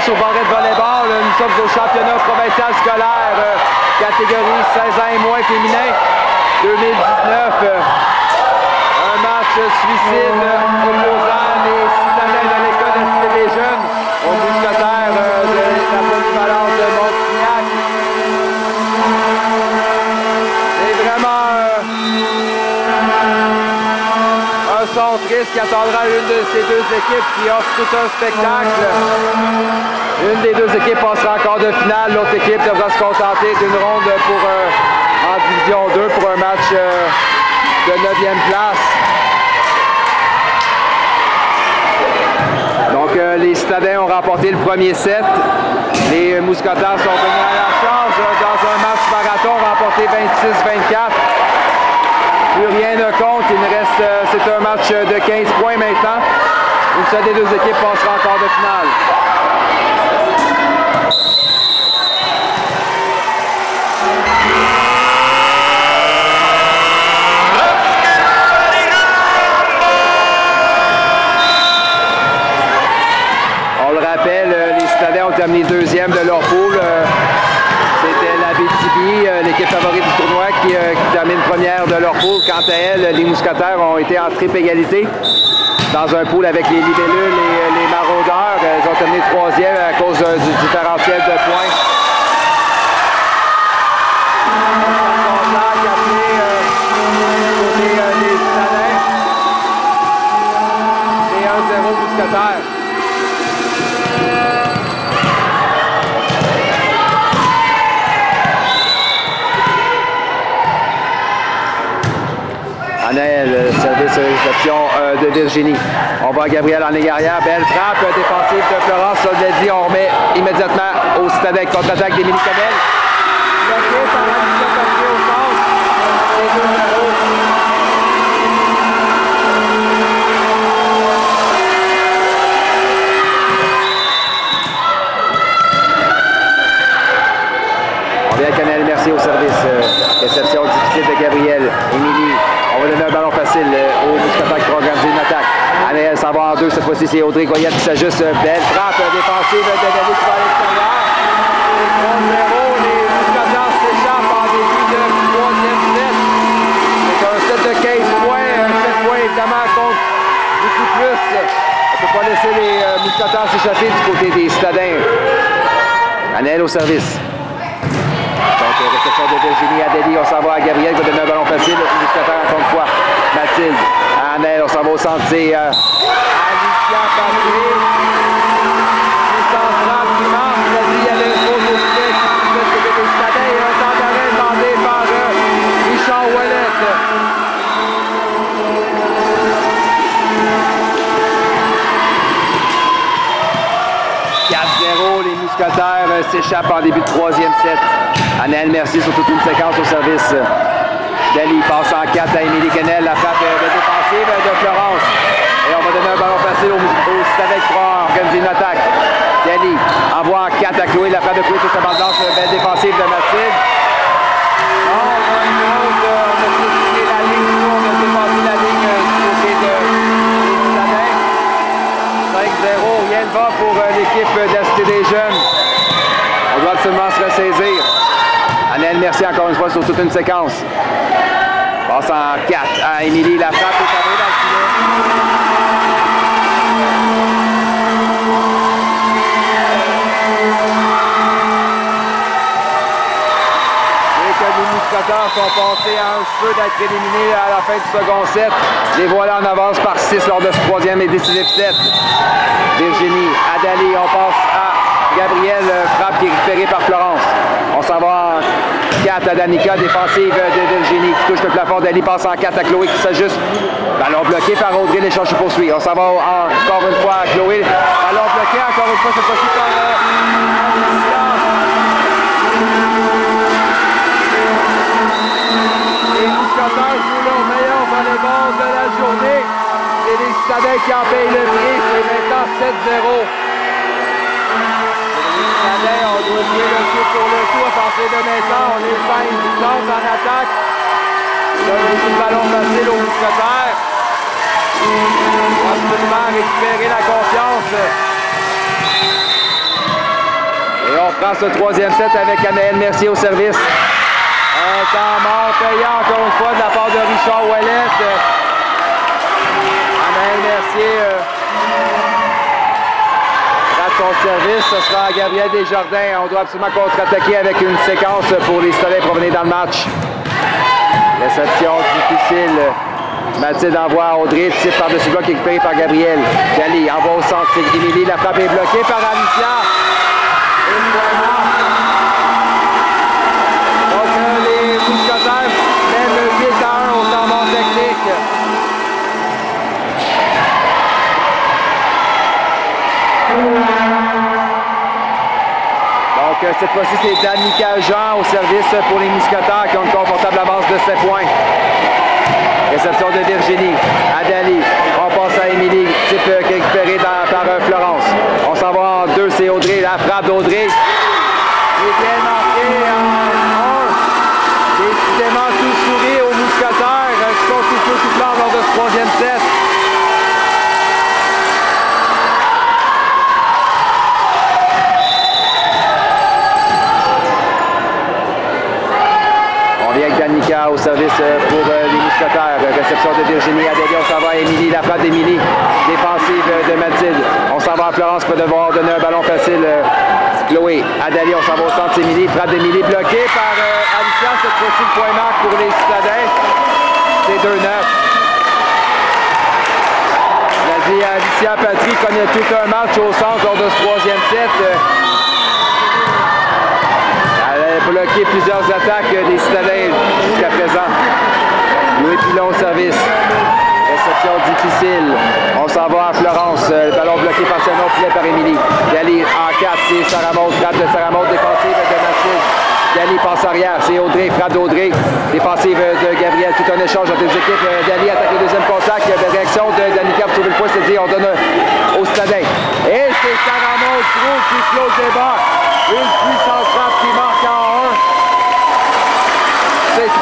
sur barret de volleyball. Nous sommes au championnat provincial scolaire, catégorie 16 ans et moins féminin 2019. Un match suicide opposant les citadins de l'école de cité des jeunes aux mousquetaires de la polyvalence de Montignac. C'est vraiment un son triste qui attendra l'une de ces deux équipes qui offre tout un spectacle. Une des deux équipes passera encore de finale, l'autre équipe devra se contenter d'une ronde en division 2 pour un match de 9e place. Donc les citadins ont remporté le premier set. Les mousquetaires sont venus à la charge dans un match marathon remporté 26-24. Plus rien ne compte, il ne reste, c'est un match de 15 points maintenant. Une seule des deux équipes passera encore de finale. On le rappelle, les citadins ont terminé deuxième de leur poule. C'était l'Abitibi, l'équipe favorite du tournoi, qui termine première de leur poule. Quant à elle, les mousquetaires ont été en triple égalité dans un pool avec les libellules et les maraudeurs. Elles ont terminé troisième à cause du différentiel de points. C'est 1-0 mousquetaires. Anaël, service de réception de Virginie. On va à Gabriel en ligne arrière. Belle frappe défensive de Florence. Ça, je l'ai dit, on remet immédiatement au citadin contre-attaque d'Émilie Canel. Bloqué par la papier au centre. C'est 2-0. On vient à Canel, merci au service. Réception difficile de Gabriel. Émilie. On va donner un ballon facile au mousquetaires qui va organiser une attaque. Allez, elle s'en va en deux. Cette fois-ci, c'est Audrey Goyette qui s'ajuste. Belle frappe défensive de Denis qui va à l'extérieur. 3-0. Les mousquetaires s'échappent en début de troisième set. C'est un set de 15 points. Un 7 points, évidemment, compte beaucoup plus. On ne peut pas laisser les mousquetaires s'échapper du côté des citadins. Annelle au service. Donc, réception de Virginie Adélie, on s'en va à Gabriel qui va donner un ballon facile. Mousquetaire encore une fois. Mathilde, Annelle, on s'en va au centre. C'est Alicia Patrick. Les centrales qui marche. Il y a le faux au filet qui se fait des citadins. Et un temps d'arrêt demandé par Richard Ouellet. 4-0, les mousquetaires s'échappent en début de troisième set. Annelle Mercier sur toute une séquence au service. Dali passe en 4 à Émilie Canel, la frappe défensive de Florence. Et on va donner un ballon facile au citadin qui va organiser une attaque. Dali envoie en 4 à Chloé, la frappe de Chloé, toute la bande blanche, belle défensive de Mathilde. On va défenser la ligne du côté de citadins. 5-0, rien ne va pour l'équipe de la Cité des Jeunes. On doit absolument se ressaisir. Annelle Mercier encore une fois sur toute une séquence. Passe en 4 à Émilie, la frappe est cadrée dans le filet. Et que les mousquetaires sont passés à un cheveu d'être éliminés à la fin du second set. Les voilà en avance par 6 lors de ce troisième et décisif set. Virginie, Adali, on passe à Gabriel, frappe qui est récupérée par Florence. On s'en va en 4 à Danica, défensive de Virginie qui touche le plafond. Dali passe en 4 à Chloé qui s'ajuste. Ballon bloqué par Audrey, l'échange se poursuit. On s'en va encore une fois à Chloé. Ballon bloqué encore une fois, cette fois-ci par les mousquetaires jouent leur meilleur volleyball de la journée. C'est les citadins qui en payent le prix. C'est maintenant 7-0. On doit jouer le coup pour le coup à partir de maintenant. On est 5 victoires en attaque. Là, le ballon facile aux mousquetaires. On va absolument récupérer la confiance. On prend ce troisième set avec Anaël Mercier au service. Un temps mort payant encore une fois de la part de Richard Ouellette. Anaël Mercier rate son service. Ce sera à Gabriel Desjardins. On doit absolument contre-attaquer avec une séquence pour les Citadins pour venir dans le match. Réception difficile. Mathilde envoie à Audrey, tire par-dessus bloc récupéré par Gabriel. Gali envoie au centre, c'est Émilie. La frappe est bloquée par Alicia. Donc les Mousquetaires mènent 8-1 au temps mort technique. Donc cette fois-ci, c'est Danica Jean au service pour les Mousquetaires qui ont une confortable avance de 7 points. Réception de Virginie. Adali. On passe à Émilie. Type récupéré par Florence. On s'en va en 2. C'est Audrey. La frappe d'Audrey. Il est bien marqué en 1. Décidément tout sourit aux Mousquetaires qui sont tout feu tout blanc lors de ce troisième set. Avec Danica au service pour les Mousquetaires. Réception de Virginie. Adélie, on s'en va à Émilie. La frappe d'Émilie. Défensive de Mathilde. On s'en va à Florence pour devoir donner un ballon facile. Chloé. Adélie, on s'en va au centre. Émilie. Frappe d'Émilie bloquée par Alicia. Cette fois-ci, le point marque pour les Citadins. C'est 2-9. On a dit Alicia Patry connaît tout un match au centre lors de ce troisième set. Bloqué plusieurs attaques des Citadins jusqu'à présent. Louis Pilon au service. Réception difficile. On s'en va à Florence. Le ballon bloqué par Sanon, filet par Émilie. Gali en 4, c'est Sarah Maud. Frappe de Sarah Maud, défensive de Mathilde. Gali passe arrière, c'est Audrey. Frappe d'Audrey. Défensive de Gabriel. Tout un échange entre les équipes. Gali attaque le deuxième contact. De réaction de Danica pour sauver le point. C'est dit, on donne au Citadins. Et c'est Sarah Maud qui close les barres. Une puissante frappe qui marque en 1. C'est 3-9.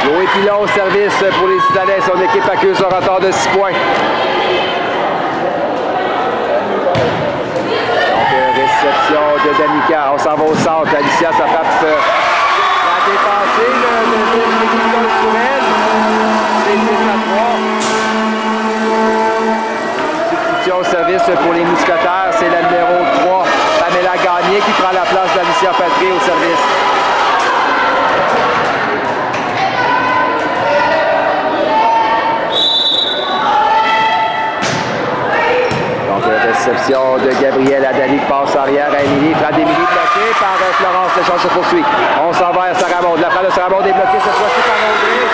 Louis Pilon au service pour les Citadins. Son équipe accuse un retard de 6 points. Donc, réception de Danica. On s'en va au centre. Alicia, ça frappe la défensive de Virginie sur elle. C'est 10-3. Substitution au service pour les Mousquetaires. C'est la numéro 3, Pamela Gagné, qui prend la place d'Alicia Patry au service. Réception de Gabriel. Adali passe arrière à Émilie. Frappe d'Émilie bloquée par Florence. L'échange se poursuit. On s'en va à Sarah Maud. La frappe de Sarah Maud est bloquée cette fois-ci par Audrey.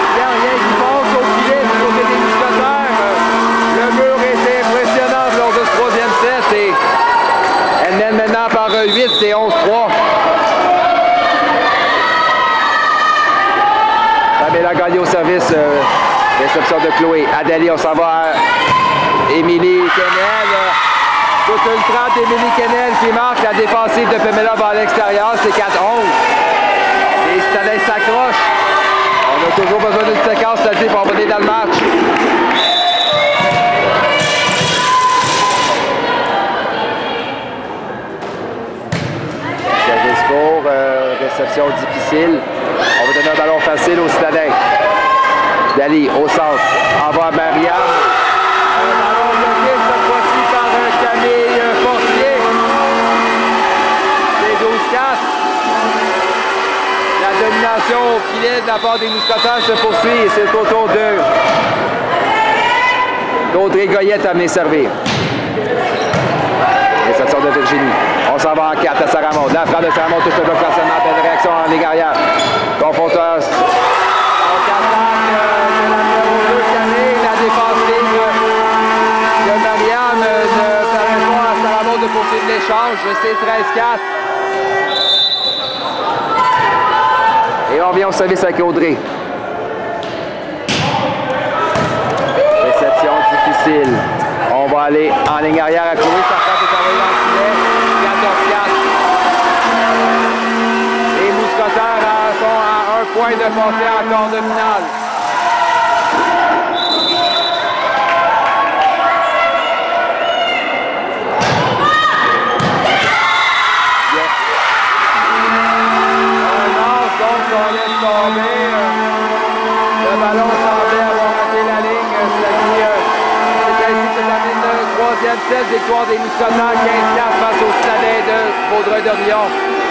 Il n'y a rien qui passe au filet du côté des Mousquetaires. Le mur est impressionnant lors de ce troisième set et elle mène maintenant par 8. C'est 11-3. Pamela Gagné au service. Réception de Chloé. Adali, on s'en va à Émilie Kennel. Toute une frappe d'Émilie Kennel qui marque. La défensive de Pamela va à l'extérieur. C'est 4-11. Les Citadins s'accrochent. On a toujours besoin d'une séquence, c'est-à-dire pour revenir dans le match. Service court, réception difficile. On va donner un ballon facile aux Citadins. Dali au centre. Envoie à Marianne. Un ballon bloqué cette fois-ci par Camille Fortier. C'est 12-4. La domination au filet de la part des Mousquetaires se poursuit et c'est au tour d'Audrey Goyette à venir servir. Réception de Virginie. On s'en va en 4 à Sarah Maud. La frappe de Sarah Maud touche le bloc personnel. Belle réaction en ligne arrière. Confronteur. De poursuivre l'échange, c'est 13-4. Et on vient au service avec Audrey. Réception difficile. On va aller en ligne arrière à Chloé. Sa frappe est envoyée dans le filet. 14-4. Les Mousquetaires sont à un point de passer en quart de finale. Donc, on laisse tomber. Le ballon semblait avoir raté la ligne. C'est ainsi que termine le troisième set. Victoire des Mousquetaires 15-4 face au Stade de Vaudreuil-Dorion.